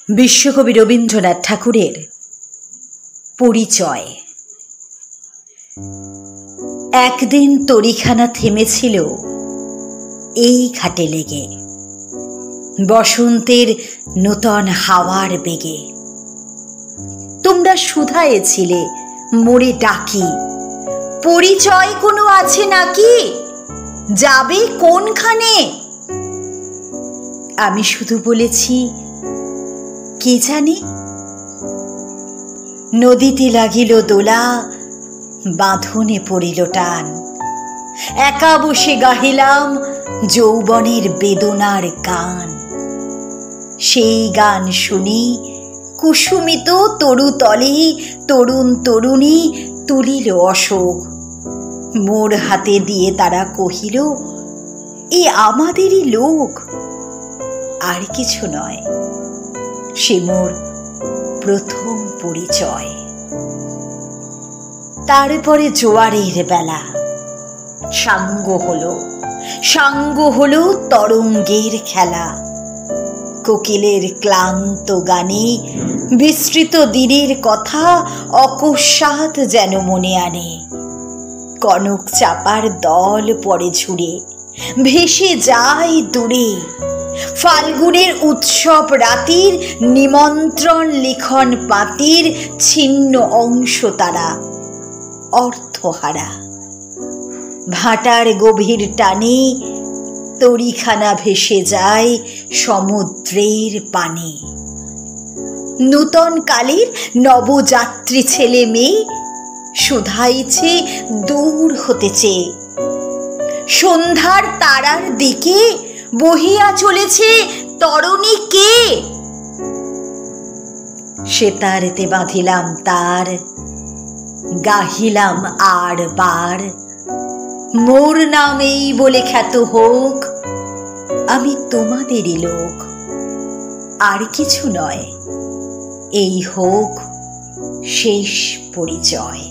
বিশ্বকবি রবীন্দ্রনাথ ঠাকুরের পরিচয়। একদিন তরিখানা থেমেছিল এই ঘাটে লেগে, বসন্তের নূতন হাওয়ার বেগে। তোমরা শুধায়েছিলে মোরে ডাকি, পরিচয় কোনো আছে নাকি, যাবে কোনখানে? আমি শুধু বলেছি, কে জানে। নদীতে লাগিল দোলা, বাঁধনে পড়িল টান। একা বসে গাহিলাম যৌবনের বেদনার গান। সেই গান শুনি কুসুমিত তরুতলে তরুণ তরুণী তুলিল অশোক। মোর হাতে দিয়ে তারা কহিল, এ আমাদেরই লোক। আর কিছু নয়, সে মোর প্রথম পরিচয়। তারপরে জোয়ারের বেলা সাঙ্গ হলো তরঙ্গের খেলা। কোকিলের ক্লান্ত গানে বিস্তৃত দিনের কথা অকস্মাৎ যেন মনে আনে। কনক চাপার দল পড়ে ঝুড়ে, ভেসে যায় দূরে। ফাল্গুনের উৎসব রাতির নিমন্ত্রণ লিখন পাতির ছিন্ন অংশ তারা, অর্থহারা। ভাটার গভীর টানে তরিখানা ভেসে যায় সমুদ্রের পানে। নূতন কালের নবযাত্রী ছেলে মেয়ে শুধাইছে দূর হতেছে। সন্ধ্যার তারার দিকে বহিয়া চলেছে তরণী কে? সেতারেতে বাঁধিলাম তার, গাহিলাম আর বার। মোর নাম এই বলে খ্যাত হোক, আমি তোমাদেরই লোক। আর কিছু নয়, এই হোক শেষ পরিচয়।